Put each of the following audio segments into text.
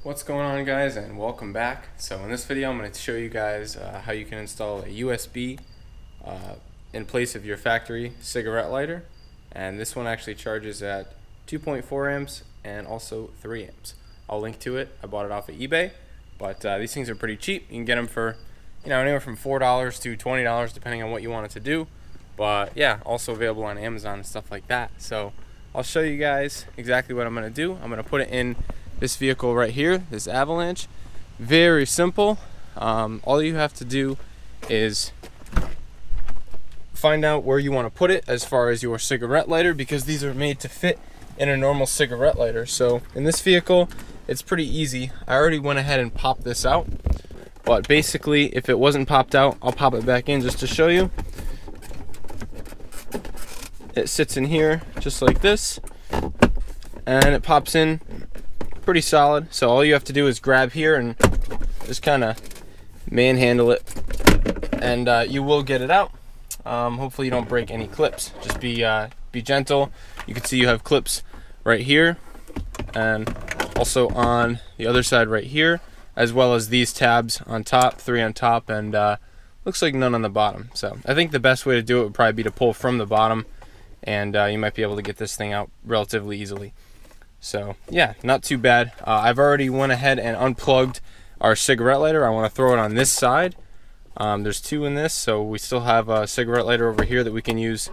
What's going on, guys, and welcome back. So in this video I'm going to show you guys how you can install a USB in place of your factory cigarette lighter, and this one actually charges at 2.4 amps and also 3 amps. I'll link to it. I bought it off of eBay, but these things are pretty cheap. You can get them for anywhere from $4 to $20 depending on what you want it to do, but yeah, also available on Amazon and stuff like that. So I'll show you guys exactly what I'm going to do. I'm going to put it in this vehicle right here, this Avalanche. Very simple. All you have to do is find out where you want to put it as far as your cigarette lighter, because these are made to fit in a normal cigarette lighter. So in this vehicle, it's pretty easy. I already went ahead and popped this out, but basically if it wasn't popped out, I'll pop it back in just to show you. It sits in here just like this, and it pops in pretty solid. So all you have to do is grab here and just kind of manhandle it, and you will get it out. Hopefully you don't break any clips. Just be gentle. You can see you have clips right here and also on the other side right here, as well as these tabs on top, 3 on top, and looks like none on the bottom. So I think the best way to do it would probably be to pull from the bottom, and you might be able to get this thing out relatively easily. So yeah, not too bad. I've already went ahead and unplugged our cigarette lighter. I want to throw it on this side. There's 2 in this, so we still have a cigarette lighter over here that we can use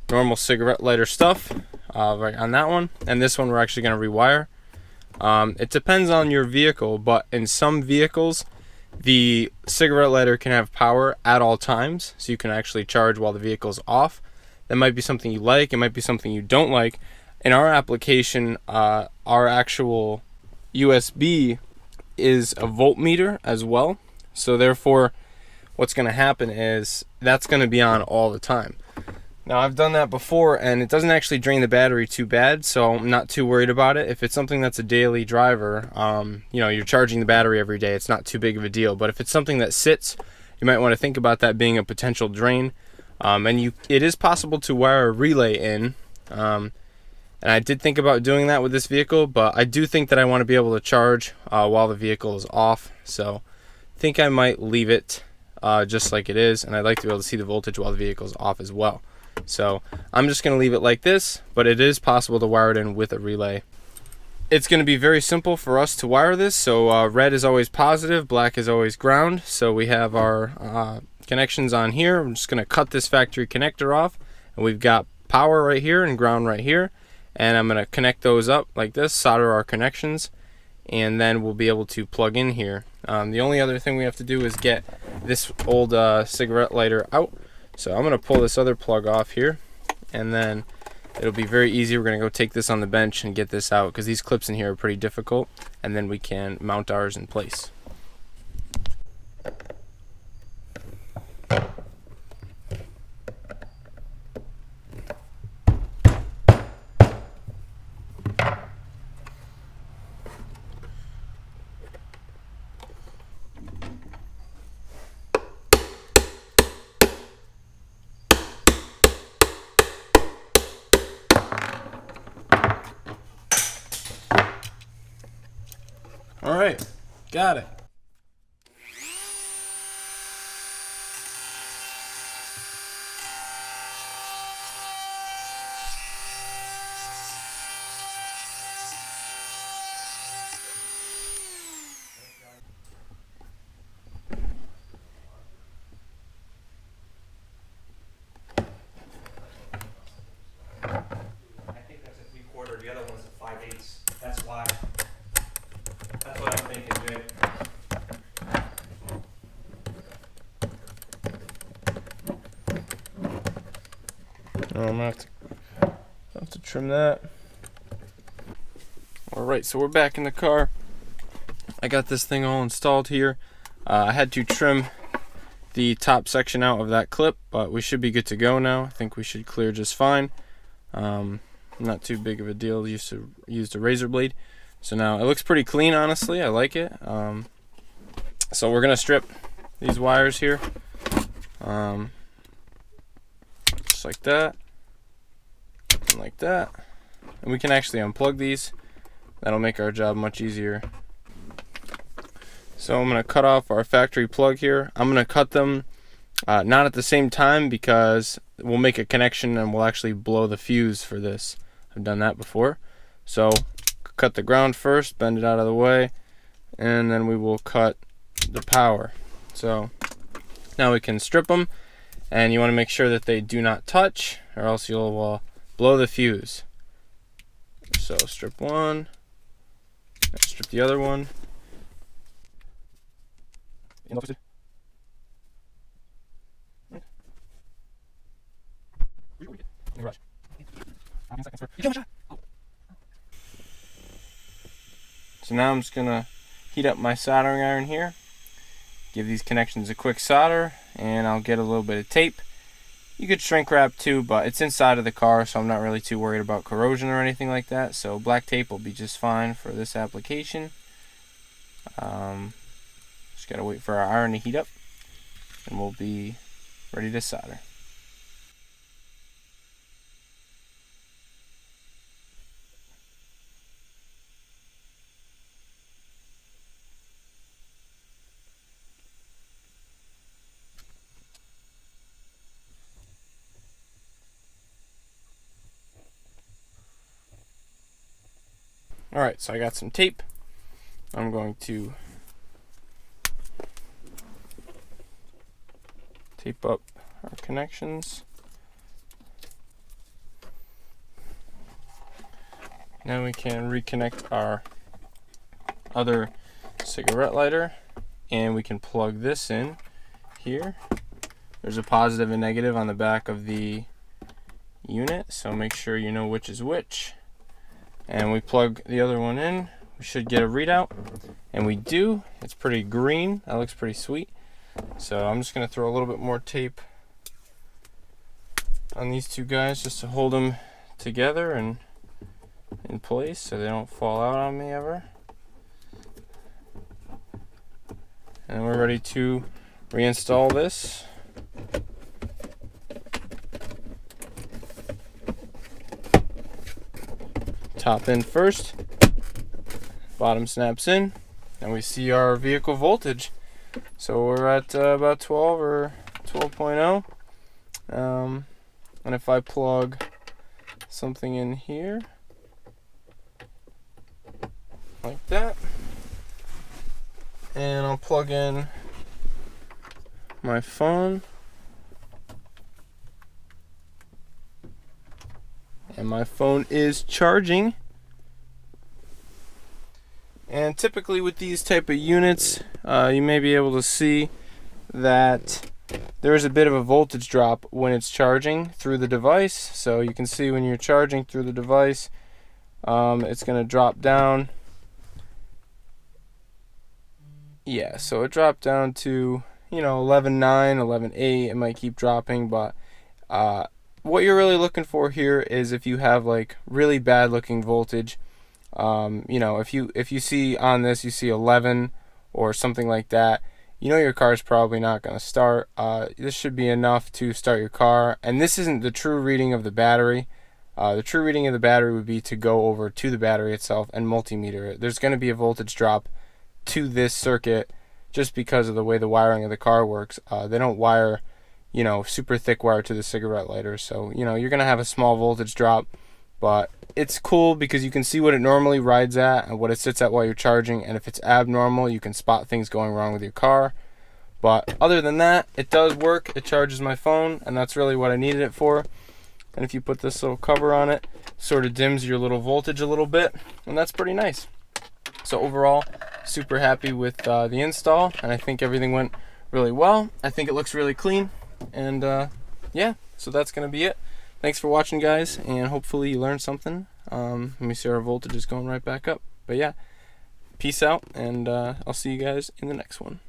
normal cigarette lighter stuff right on that one, and this one we're actually going to rewire. It depends on your vehicle, but in some vehicles the cigarette lighter can have power at all times, so you can actually charge while the vehicle's off. That might be something you like, it might be something you don't like. In our application, our actual USB is a voltmeter as well, so therefore what's going to happen is that's going to be on all the time. Now I've done that before and it doesn't actually drain the battery too bad, so I'm not too worried about it. If it's something that's a daily driver, you're charging the battery every day, it's not too big of a deal. But if it's something that sits, you might want to think about that being a potential drain. It is possible to wire a relay in, and I did think about doing that with this vehicle, but I do think that I want to be able to charge while the vehicle is off, so I think I might leave it just like it is, and I'd like to be able to see the voltage while the vehicle is off as well. So I'm just going to leave it like this, but it is possible to wire it in with a relay. It's going to be very simple for us to wire this. So red is always positive, black is always ground. So we have our connections on here. I'm just going to cut this factory connector off, and we've got power right here and ground right here. And I'm going to connect those up like this, solder our connections, and then we'll be able to plug in here. The only other thing we have to do is get this old cigarette lighter out. So I'm going to pull this other plug off here, and then it'll be very easy. We're going to go take this on the bench and get this out, because these clips in here are pretty difficult, and then we can mount ours in place. All right, got it. I think that's a 3/4. The other one's a 5/8. That's why. That's what I'm thinking, Jay. I'm gonna have to trim that. Alright, so we're back in the car. I got this thing all installed here. I had to trim the top section out of that clip, but we should be good to go now. I think we should clear just fine. Not too big of a deal. Used a razor blade. So now it looks pretty clean, honestly. I like it. So we're gonna strip these wires here, just like that, and like that. And we can actually unplug these. That'll make our job much easier. So I'm going to cut off our factory plug here. I'm going to cut them not at the same time because we'll make a connection and we'll actually blow the fuse for this. I've done that before. So cut the ground first, bend it out of the way, and then we will cut the power. So now we can strip them, and you want to make sure that they do not touch or else you'll blow the fuse. So strip one, strip the other one. So now I'm just gonna heat up my soldering iron here, give these connections a quick solder, and I'll get a little bit of tape. You could shrink wrap too, but it's inside of the car, so I'm not really too worried about corrosion or anything like that. So black tape will be just fine for this application. Just gotta wait for our iron to heat up, and we'll be ready to solder. Alright, so I got some tape. I'm going to tape up our connections. Now we can reconnect our other cigarette lighter, and we can plug this in here. There's a positive and negative on the back of the unit, so make sure you know which is which. And we plug the other one in. We should get a readout, and we do. It's pretty green. That looks pretty sweet. So I'm just going to throw a little bit more tape on these two guys just to hold them together and in place so they don't fall out on me ever. And we're ready to reinstall this. Top in first, bottom snaps in, and we see our vehicle voltage. So we're at about 12 or 12.0. And if I plug something in here, like that, and I'll plug in my phone, and my phone is charging. And typically with these type of units, you may be able to see that there is a bit of a voltage drop when it's charging through the device. So you can see when you're charging through the device, it's going to drop down. Yeah, so it dropped down to, 11.9, 11.8. It might keep dropping, but what you're really looking for here is if you have like really bad looking voltage. If you see on this, you see 11 or something like that, your car is probably not going to start. This should be enough to start your car, and this isn't the true reading of the battery. The true reading of the battery would be to go over to the battery itself and multimeter it. There's going to be a voltage drop to this circuit just because of the way the wiring of the car works. They don't wire, super thick wire to the cigarette lighter, so you're going to have a small voltage drop. But it's cool because you can see what it normally rides at and what it sits at while you're charging, and if it's abnormal, you can spot things going wrong with your car. But other than that, it does work. It charges my phone, and that's really what I needed it for. And if you put this little cover on it, sort of dims your little voltage a little bit, and that's pretty nice. So overall, super happy with the install, and I think everything went really well. I think it looks really clean, and yeah, so that's going to be it. Thanks for watching, guys, and hopefully you learned something. Let me see, our voltage is going right back up. But yeah, peace out, and I'll see you guys in the next one.